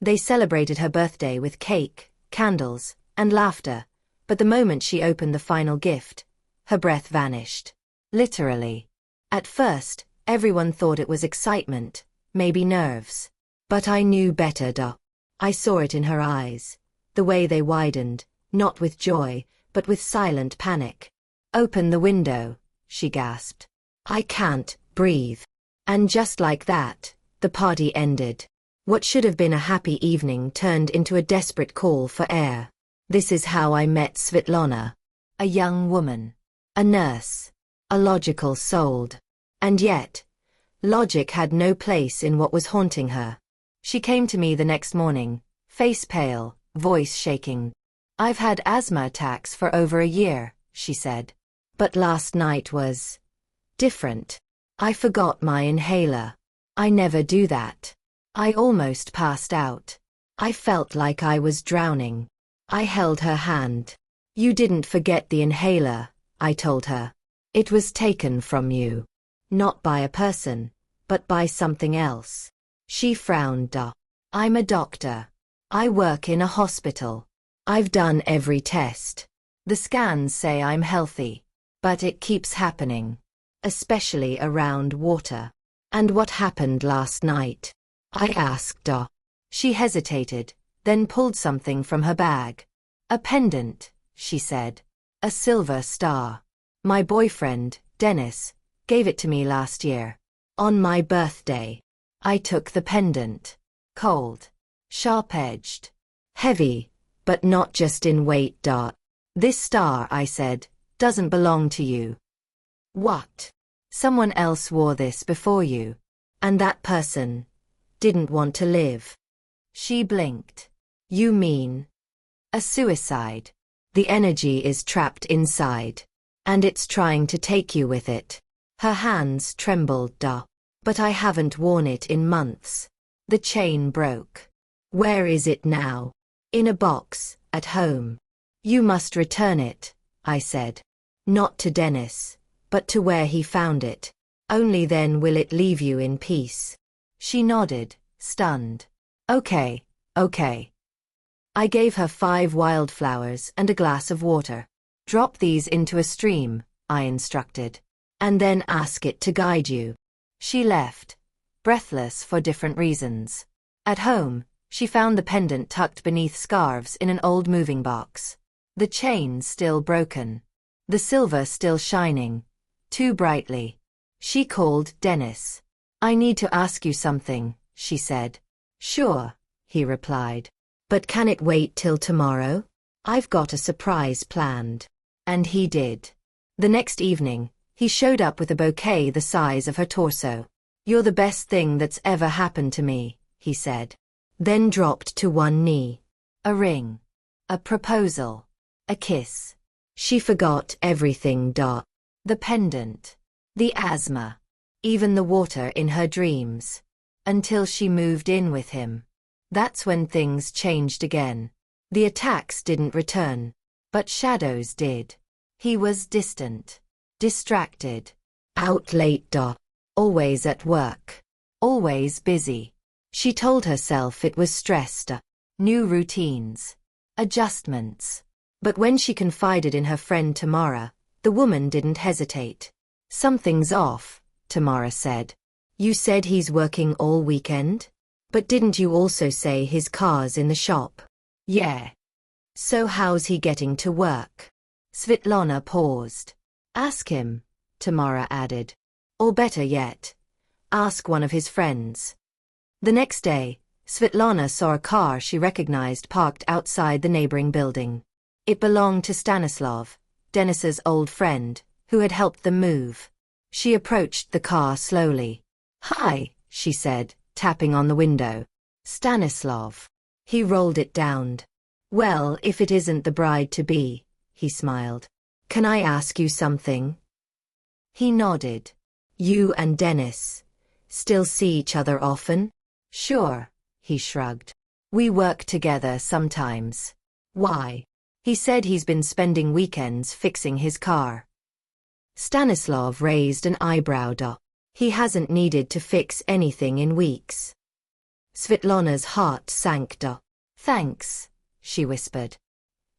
They celebrated her birthday with cake, candles, and laughter, but the moment she opened the final gift, her breath vanished. Literally. At first, everyone thought it was excitement, maybe nerves. But I knew better. I saw it in her eyes, the way they widened, not with joy, but with silent panic. "Open the window," she gasped. "I can't breathe." And just like that, the party ended. What should have been a happy evening turned into a desperate call for air. This is how I met Svitlana. A young woman. A nurse. A logical soul. And yet, logic had no place in what was haunting her. She came to me the next morning, face pale, voice shaking. "I've had asthma attacks for over a year," she said. "But last night was different. I forgot my inhaler. I never do that. I almost passed out. I felt like I was drowning." I held her hand. "You didn't forget the inhaler," I told her. "It was taken from you. Not by a person, but by something else." She frowned. "I'm a doctor. I work in a hospital. I've done every test. The scans say I'm healthy. But it keeps happening. Especially around water." "And what happened last night?" I asked. She hesitated, then pulled something from her bag. "A pendant," she said. "A silver star. My boyfriend, Dennis, gave it to me last year. On my birthday." I took the pendant. Cold. Sharp-edged. Heavy, but not just in weight. "This star," I said, "doesn't belong to you." "What?" "Someone else wore this before you. And that person didn't want to live." She blinked. "You mean a suicide? The energy is trapped inside, and it's trying to take you with it." Her hands trembled. "But I haven't worn it in months. The chain broke." "Where is it now?" "In a box, at home." "You must return it," I said. "Not to Dennis, but to where he found it. Only then will it leave you in peace." She nodded, stunned. Okay. I gave her 5 wildflowers and a glass of water. "Drop these into a stream," I instructed. "And then ask it to guide you." She left, breathless for different reasons. At home, she found the pendant tucked beneath scarves in an old moving box. The chain still broken. The silver still shining. Too brightly. She called Dennis. "I need to ask you something," she said. "Sure," he replied. "But can it wait till tomorrow? I've got a surprise planned." And he did. The next evening, he showed up with a bouquet the size of her torso. "You're the best thing that's ever happened to me," he said. Then dropped to one knee. A ring. A proposal. A kiss. She forgot everything. The pendant. The asthma. Even the water in her dreams. Until she moved in with him. That's when things changed again. The attacks didn't return. But shadows did. He was distant. Distracted. Out late. Always at work. Always busy. She told herself it was stressed. New routines. Adjustments. But when she confided in her friend Tamara, the woman didn't hesitate. "Something's off," Tamara said. "You said he's working all weekend? But didn't you also say his car's in the shop?" "Yeah." "So how's he getting to work?" Svitlana paused. "Ask him," Tamara added. "Or better yet, ask one of his friends." The next day, Svitlana saw a car she recognized parked outside the neighboring building. It belonged to Stanislav, Denis's old friend, who had helped them move. She approached the car slowly. "Hi," she said, tapping on the window. "Stanislav." He rolled it down. "Well, if it isn't the bride-to-be," he smiled. "Can I ask you something?" He nodded. "You and Dennis still see each other often?" "Sure," he shrugged. "We work together sometimes." "Why?" He said he's been spending weekends fixing his car. Stanislav raised an eyebrow. "He hasn't needed to fix anything in weeks." Svitlana's heart sank. Thanks, she whispered.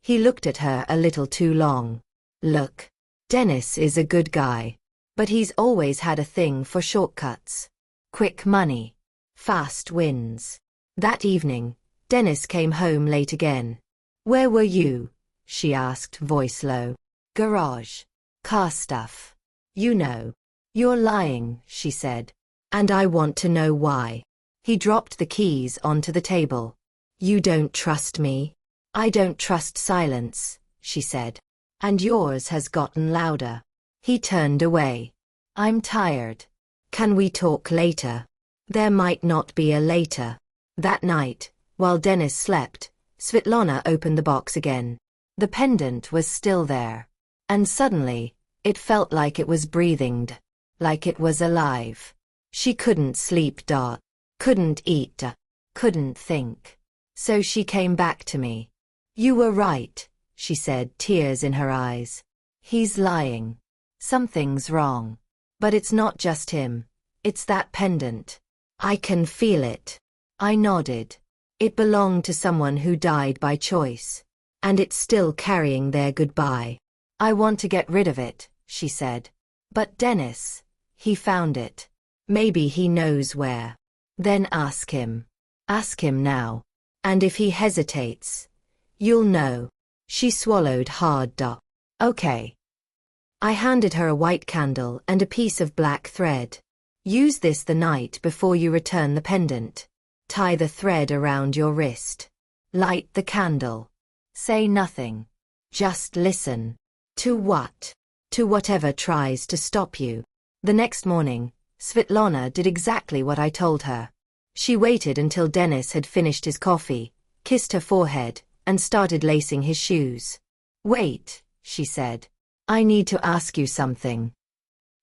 He looked at her a little too long. Look, Dennis is a good guy, but he's always had a thing for shortcuts. Quick money. Fast wins. That evening, Dennis came home late again. Where were you? She asked, voice low. Garage. Car stuff. You know. You're lying, she said. And I want to know why. He dropped the keys onto the table. You don't trust me? I don't trust silence, she said. And yours has gotten louder. He turned away. I'm tired. Can we talk later? There might not be a later. That night, while Dennis slept, Svitlana opened the box again. The pendant was still there. And suddenly, it felt like it was breathing. Like it was alive. She couldn't sleep. Couldn't eat. Couldn't think. So she came back to me. You were right, she said, tears in her eyes. He's lying. Something's wrong. But it's not just him. It's that pendant. I can feel it. I nodded. It belonged to someone who died by choice. And it's still carrying their goodbye. I want to get rid of it, she said. But Dennis, he found it. Maybe he knows where. Then ask him. Ask him now. And if he hesitates, you'll know. She swallowed hard. Okay. I handed her a white candle and a piece of black thread. Use this the night before you return the pendant. Tie the thread around your wrist. Light the candle. Say nothing. Just listen. To what? To whatever tries to stop you. The next morning, Svitlana did exactly what I told her. She waited until Dennis had finished his coffee, kissed her forehead, and started lacing his shoes. Wait, she said. I need to ask you something.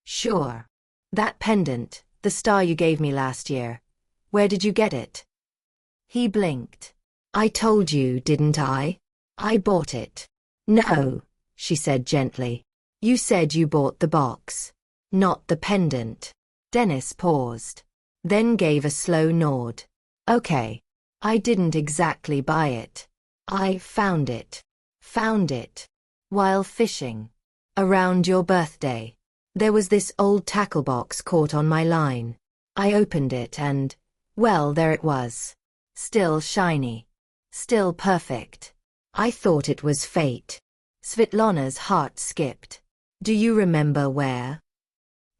Sure. That pendant, the star you gave me last year. Where did you get it? He blinked. I told you, didn't I? I bought it. No, she said gently. You said you bought the box. Not the pendant. Dennis paused. Then gave a slow nod. Okay. I didn't exactly buy it. I found it. Found it. While fishing. Around your birthday. There was this old tackle box caught on my line. I opened it and, well, there it was. Still shiny. Still perfect. I thought it was fate. Svitlana's heart skipped. Do you remember where?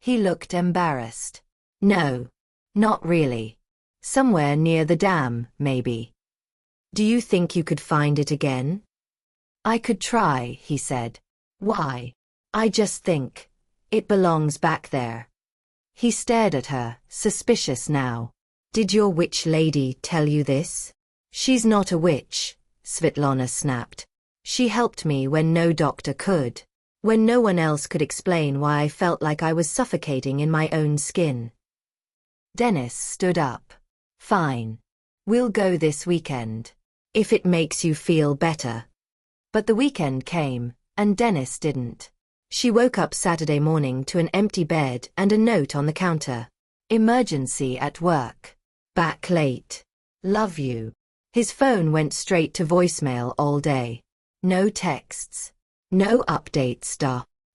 He looked embarrassed. No. Not really. Somewhere near the dam, maybe. Do you think you could find it again? I could try, he said. Why? I just think. It belongs back there. He stared at her, suspicious now. Did your witch lady tell you this? She's not a witch, Svitlana snapped. She helped me when no doctor could. When no one else could explain why I felt like I was suffocating in my own skin. Dennis stood up. Fine. We'll go this weekend. If it makes you feel better. But the weekend came, and Dennis didn't. She woke up Saturday morning to an empty bed and a note on the counter. Emergency at work. Back late. Love you. His phone went straight to voicemail all day. No texts. No updates.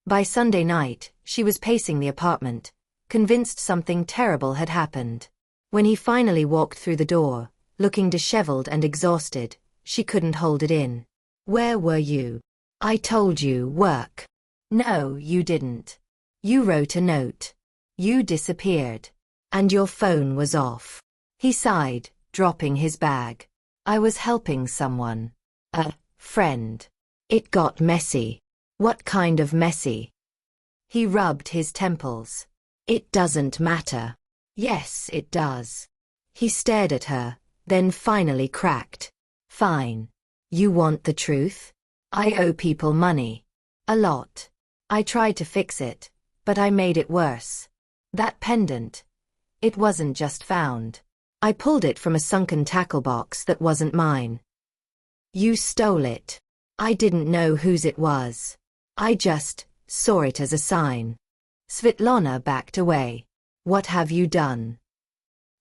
By Sunday night, she was pacing the apartment, convinced something terrible had happened. When he finally walked through the door, looking disheveled and exhausted, she couldn't hold it in. Where were you? I told you, work. No, you didn't. You wrote a note. You disappeared. And your phone was off. He sighed, dropping his bag. I was helping someone. A friend. It got messy. What kind of messy? He rubbed his temples. It doesn't matter. Yes, it does. He stared at her, then finally cracked. Fine. You want the truth? I owe people money. A lot. I tried to fix it, but I made it worse. That pendant. It wasn't just found. I pulled it from a sunken tackle box that wasn't mine. You stole it. I didn't know whose it was. I just saw it as a sign. Svitlana backed away. What have you done?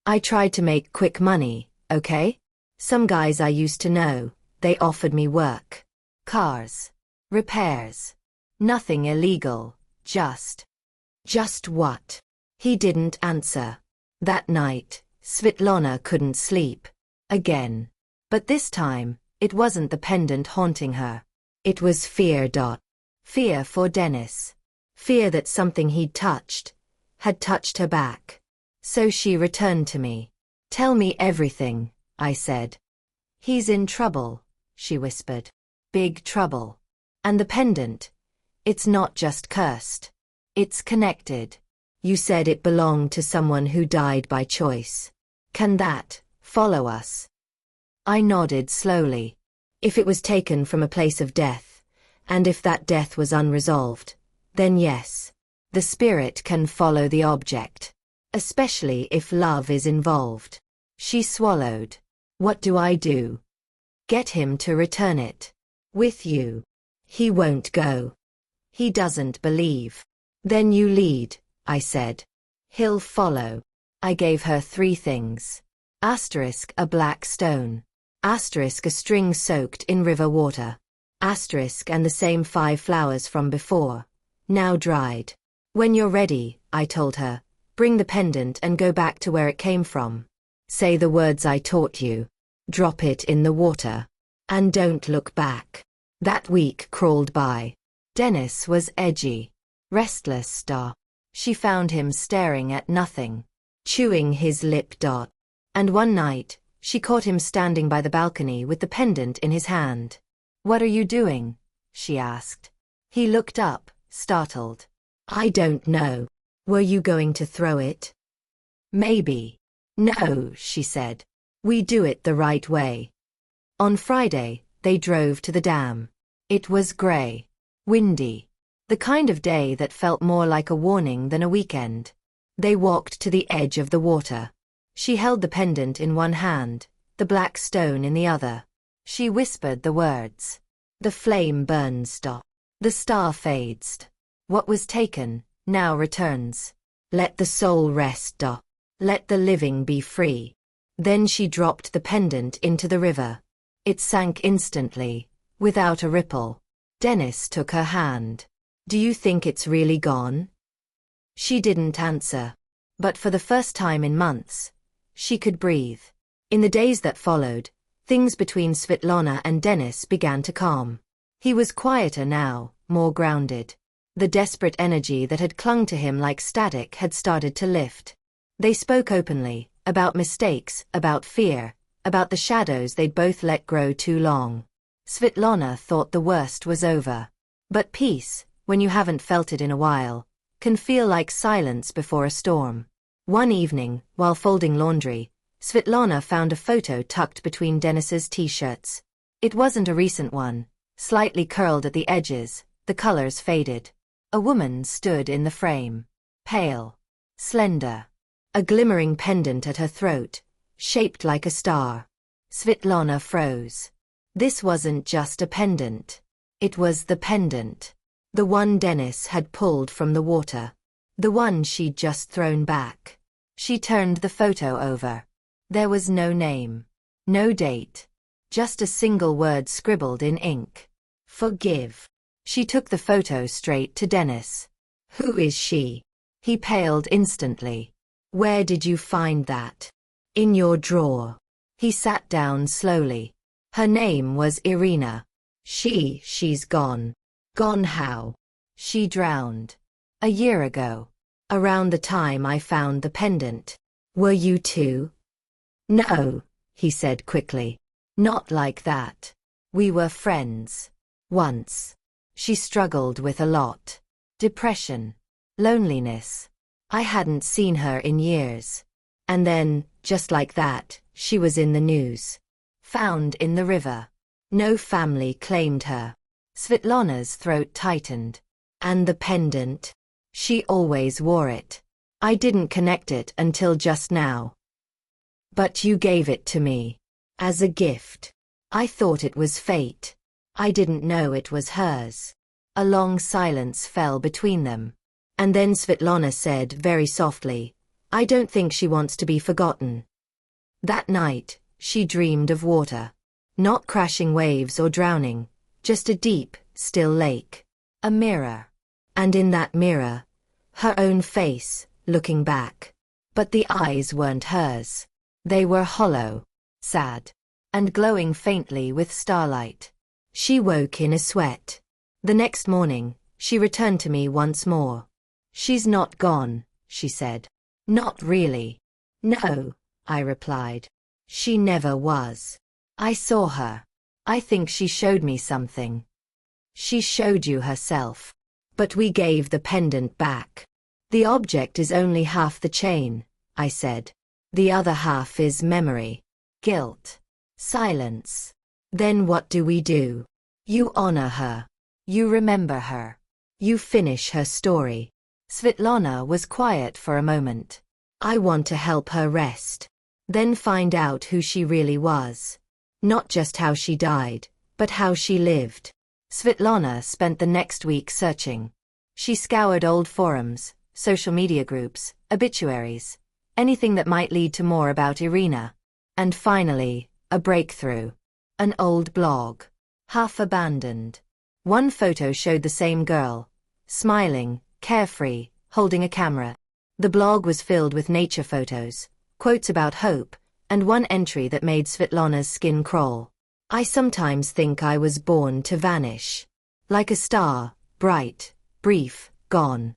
I tried to make quick money, okay? Some guys I used to know, they offered me work. Cars. Repairs. Nothing illegal, just what? He didn't answer. That night, Svitlana couldn't sleep. Again. But this time, it wasn't the pendant haunting her. It was fear. Fear for Dennis. Fear that something he'd touched had touched her back. So she returned to me. Tell me everything, I said. He's in trouble, she whispered. Big trouble. And the pendant, it's not just cursed. It's connected. You said it belonged to someone who died by choice. Can that follow us? I nodded slowly. If it was taken from a place of death, and if that death was unresolved, then yes, the spirit can follow the object, especially if love is involved. She swallowed. What do I do? Get him to return it. With you. He won't go. He doesn't believe. Then you lead, I said. He'll follow. I gave her 3 things. Asterisk a black stone. Asterisk a string soaked in river water. Asterisk and the same 5 flowers from before, now dried. When you're ready, I told her, bring the pendant and go back to where it came from. Say the words I taught you. Drop it in the water. And don't look back. That week crawled by. Dennis was edgy. Restless. She found him staring at nothing. Chewing his lip. And one night, she caught him standing by the balcony with the pendant in his hand. What are you doing? She asked. He looked up, startled. I don't know. Were you going to throw it? Maybe. No, she said. We do it the right way. On Friday, they drove to the dam. It was grey. Windy. The kind of day that felt more like a warning than a weekend. They walked to the edge of the water. She held the pendant in one hand, the black stone in the other. She whispered the words. The flame burns. The star fades. What was taken, now returns. Let the soul rest. Let the living be free. Then she dropped the pendant into the river. It sank instantly, without a ripple. Dennis took her hand. Do you think it's really gone? She didn't answer. But for the first time in months, she could breathe. In the days that followed, things between Svitlana and Dennis began to calm. He was quieter now, more grounded. The desperate energy that had clung to him like static had started to lift. They spoke openly, about mistakes, about fear, about the shadows they'd both let grow too long. Svitlana thought the worst was over. But peace, when you haven't felt it in a while, can feel like silence before a storm. One evening, while folding laundry, Svitlana found a photo tucked between Dennis's t-shirts. It wasn't a recent one, slightly curled at the edges, the colors faded. A woman stood in the frame. Pale. Slender. A glimmering pendant at her throat, shaped like a star. Svitlana froze. This wasn't just a pendant. It was the pendant. The one Dennis had pulled from the water. The one she'd just thrown back. She turned the photo over. There was no name. No date. Just a single word scribbled in ink. Forgive. She took the photo straight to Dennis. Who is she? He paled instantly. Where did you find that? In your drawer. He sat down slowly. Her name was Irina. She's gone. Gone how? She drowned. A year ago. Around the time I found the pendant. Were you too? No, he said quickly. Not like that. We were friends. Once. She struggled with a lot. Depression. Loneliness. I hadn't seen her in years. And then, just like that, she was in the news. Found in the river. No family claimed her. Svitlana's throat tightened. And the pendant? She always wore it. I didn't connect it until just now. But you gave it to me. As a gift. I thought it was fate. I didn't know it was hers. A long silence fell between them. And then Svitlana said very softly, I don't think she wants to be forgotten. That night, She dreamed of water. Not crashing waves or drowning, just a deep, still lake. A mirror. And in that mirror, her own face, looking back. But the eyes weren't hers. They were hollow, sad, and glowing faintly with starlight. She woke in a sweat. The next morning, she returned to me once more. "She's not gone," she said. "Not really." "No," I replied. "She never was. I saw her. I think she showed me something." "She showed you herself. But we gave the pendant back." "The object is only half the chain," I said. "The other half is memory, guilt, silence." "Then what do we do?" "You honor her. You remember her. You finish her story." Svitlana was quiet for a moment. "I want to help her rest. Then find out who she really was. Not just how she died, but how she lived." Svitlana spent the next week searching. She scoured old forums, social media groups, obituaries, anything that might lead to more about Irina. And finally, a breakthrough. An old blog. Half abandoned. One photo showed the same girl, smiling, carefree, holding a camera. The blog was filled with nature photos, quotes about hope, and one entry that made Svitlana's skin crawl. "I sometimes think I was born to vanish. Like a star, bright, brief, gone."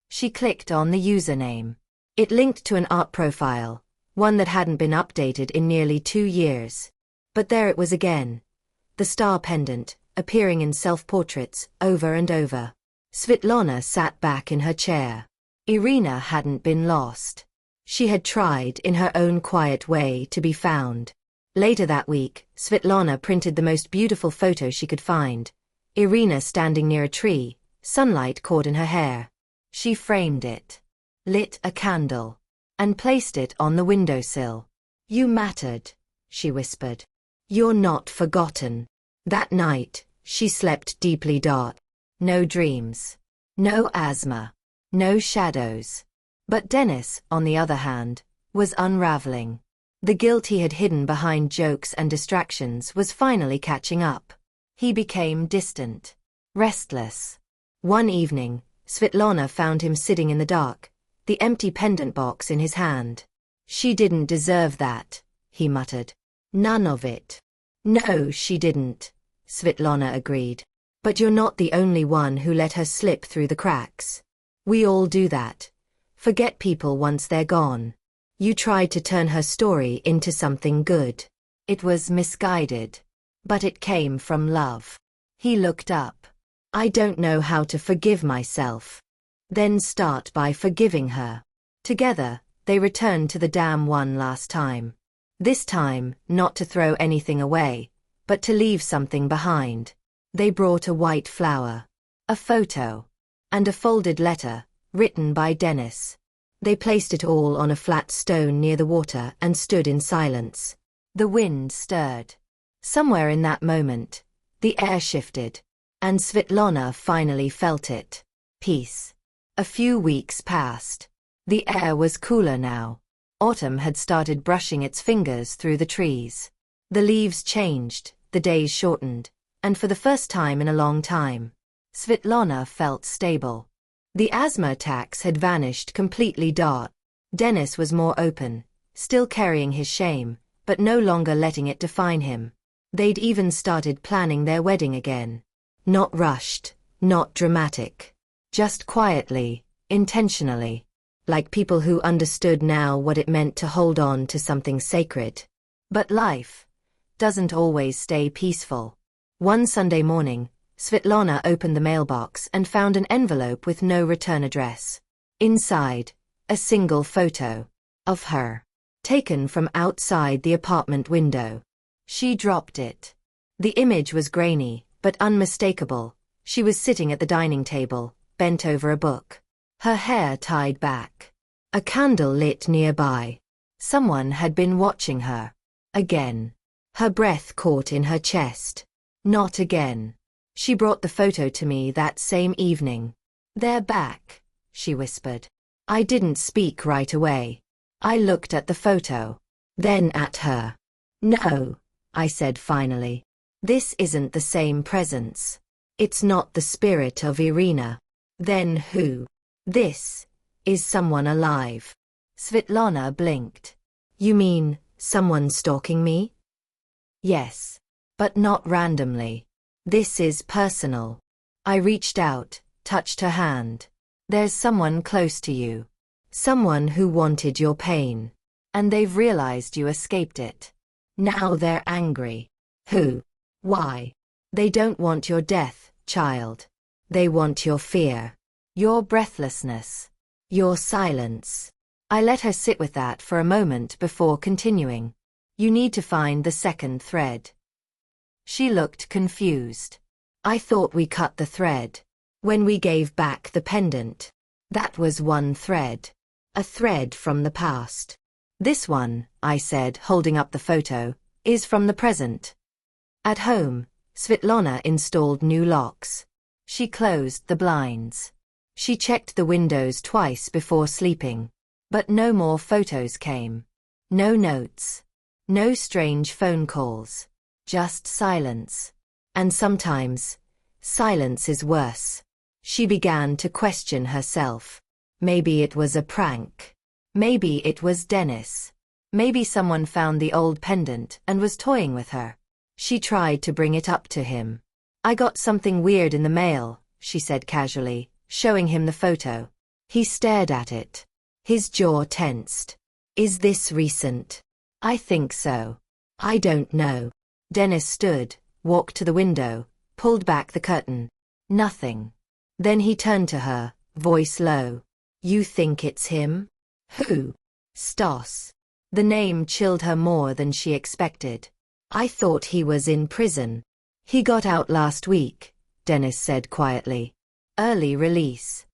She clicked on the username. It linked to an art profile, one that hadn't been updated in nearly 2 years. But there it was again. The star pendant, appearing in self-portraits, over and over. Svitlana sat back in her chair. Irina hadn't been lost. She had tried in her own quiet way to be found. Later that week, Svitlana printed the most beautiful photo she could find. Irina standing near a tree, sunlight caught in her hair. She framed it, lit a candle, and placed it on the windowsill. "You mattered," she whispered. "You're not forgotten." That night, she slept deeply. No dreams. No asthma. No shadows. But Dennis, on the other hand, was unraveling. The guilt he had hidden behind jokes and distractions was finally catching up. He became distant, restless. One evening, Svitlana found him sitting in the dark, the empty pendant box in his hand. "She didn't deserve that," he muttered. "None of it." "No, she didn't," Svitlana agreed. "But you're not the only one who let her slip through the cracks. We all do that. Forget people once they're gone. You tried to turn her story into something good. It was misguided. But it came from love." He looked up. "I don't know how to forgive myself." "Then start by forgiving her." Together, they returned to the dam one last time. This time, not to throw anything away, but to leave something behind. They brought a white flower, a photo, and a folded letter, written by Dennis. They placed it all on a flat stone near the water and stood in silence. The wind stirred. Somewhere in that moment, the air shifted, and Svitlana finally felt it. Peace. A few weeks passed. The air was cooler now. Autumn had started brushing its fingers through the trees. The leaves changed, the days shortened, and for the first time in a long time, Svitlana felt stable. The asthma attacks had vanished completely. Dennis was more open, still carrying his shame, but no longer letting it define him. They'd even started planning their wedding again. Not rushed, not dramatic. Just quietly, intentionally. Like people who understood now what it meant to hold on to something sacred. But life doesn't always stay peaceful. One Sunday morning, Svitlana opened the mailbox and found an envelope with no return address. Inside, a single photo of her, taken from outside the apartment window. She dropped it. The image was grainy, but unmistakable. She was sitting at the dining table, bent over a book. Her hair tied back. A candle lit nearby. Someone had been watching her. Again. Her breath caught in her chest. Not again. She brought the photo to me that same evening. "They're back," she whispered. I didn't speak right away. I looked at the photo. Then at her. No, I said finally. This isn't the same presence. It's not the spirit of Irina. Then who? This is someone alive. Svitlana blinked. You mean, someone stalking me? Yes. But not randomly. This is personal. I reached out, touched her hand. There's someone close to you. Someone who wanted your pain. And they've realized you escaped it. Now they're angry. Who? Why? They don't want your death, child. They want your fear. Your breathlessness. Your silence. I let her sit with that for a moment before continuing. You need to find the second thread. She looked confused. I thought we cut the thread. When we gave back the pendant. That was one thread. A thread from the past. This one, I said, holding up the photo, is from the present. At home, Svitlana installed new locks. She closed the blinds. She checked the windows twice before sleeping. But no more photos came. No notes. No strange phone calls. Just silence. And sometimes, silence is worse. She began to question herself. Maybe it was a prank. Maybe it was Dennis. Maybe someone found the old pendant and was toying with her. She tried to bring it up to him. I got something weird in the mail, she said casually, showing him the photo. He stared at it. His jaw tensed. Is this recent? I think so. I don't know. Dennis stood, walked to the window, pulled back the curtain. Nothing. Then he turned to her, voice low. You think it's him? Who? Stas. The name chilled her more than she expected. I thought he was in prison. He got out last week, Dennis said quietly. Early release.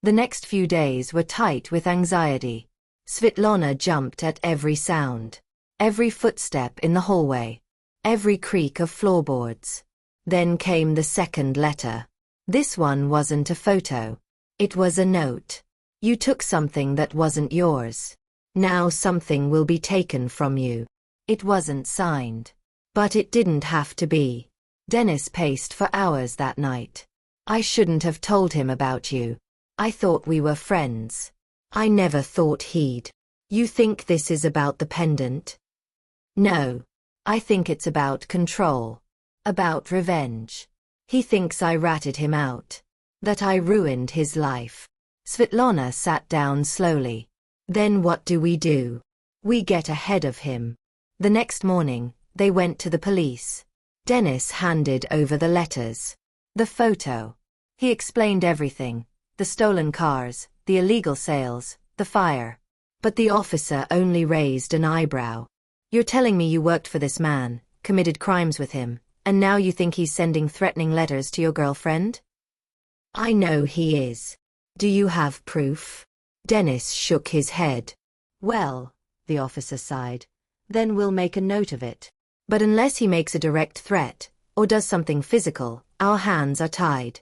The next few days were tight with anxiety. Svitlana jumped at every sound. Every footstep in the hallway. Every creak of floorboards. Then came the second letter. This one wasn't a photo. It was a note. You took something that wasn't yours. Now something will be taken from you. It wasn't signed. But it didn't have to be. Dennis paced for hours that night. I shouldn't have told him about you. I thought we were friends. I never thought he'd. You think this is about the pendant? No. I think it's about control. About revenge. He thinks I ratted him out. That I ruined his life. Svitlana sat down slowly. Then what do? We get ahead of him. The next morning, they went to the police. Dennis handed over the letters. The photo. He explained everything. The stolen cars, the illegal sales, the fire. But the officer only raised an eyebrow. You're telling me you worked for this man, committed crimes with him, and now you think he's sending threatening letters to your girlfriend? I know he is. Do you have proof? Dennis shook his head. Well, the officer sighed, then we'll make a note of it. But unless he makes a direct threat, or does something physical, our hands are tied.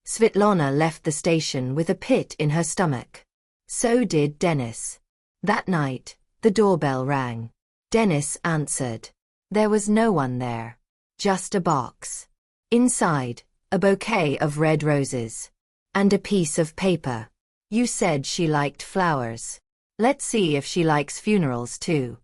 Svitlana left the station with a pit in her stomach. So did Dennis. That night, the doorbell rang. Dennis answered. There was no one there. Just a box. Inside, a bouquet of red roses. And a piece of paper. You said she liked flowers. Let's see if she likes funerals too.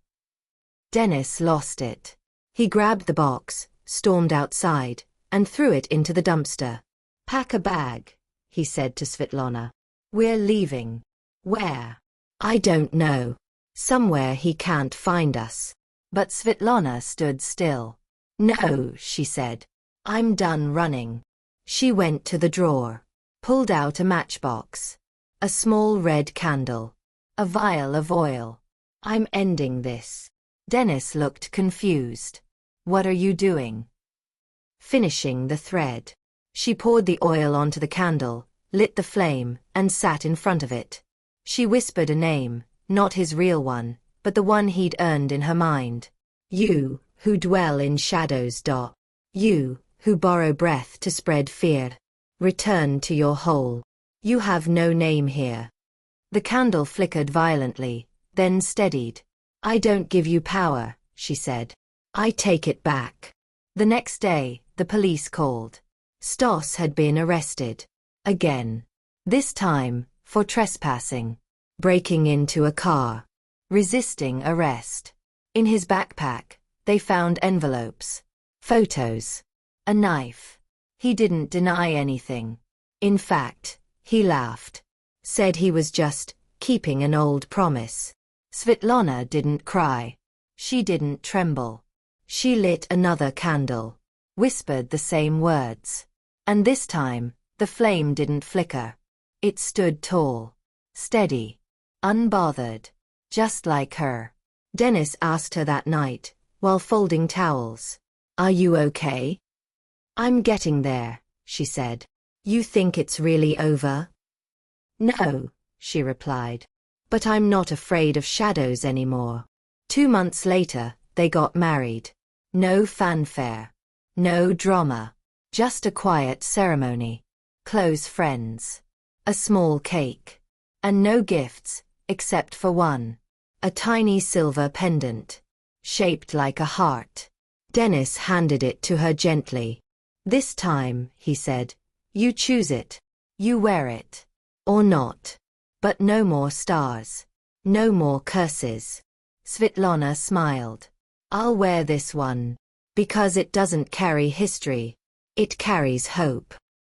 Dennis lost it. He grabbed the box, stormed outside, and threw it into the dumpster. Pack a bag, he said to Svitlana. We're leaving. Where? I don't know. Somewhere he can't find us. But Svitlana stood still. No, she said. I'm done running. She went to the drawer. Pulled out a matchbox. A small red candle. A vial of oil. I'm ending this. Dennis looked confused. What are you doing? Finishing the thread. She poured the oil onto the candle, lit the flame, and sat in front of it. She whispered a name, not his real one, but the one he'd earned in her mind. You, who dwell in shadows. You, who borrow breath to spread fear. Return to your hole. You have no name here. The candle flickered violently, then steadied. I don't give you power, she said. I take it back. The next day, the police called. Stos had been arrested. Again. This time, for trespassing. Breaking into a car. Resisting arrest. In his backpack, they found envelopes. Photos. A knife. He didn't deny anything. In fact, he laughed. Said he was just keeping an old promise. Svitlana didn't cry. She didn't tremble. She lit another candle. Whispered the same words. And this time, the flame didn't flicker. It stood tall. Steady. Unbothered. Just like her. Dennis asked her that night, while folding towels. Are you okay? I'm getting there, she said. You think it's really over? No, she replied. But I'm not afraid of shadows anymore. 2 months later, they got married. No fanfare. No drama. Just a quiet ceremony. Close friends. A small cake. And no gifts, except for one. A tiny silver pendant. Shaped like a heart. Dennis handed it to her gently. This time, he said, you choose it. You wear it. Or not. But no more stars. No more curses. Svitlana smiled. I'll wear this one. Because it doesn't carry history. It carries hope.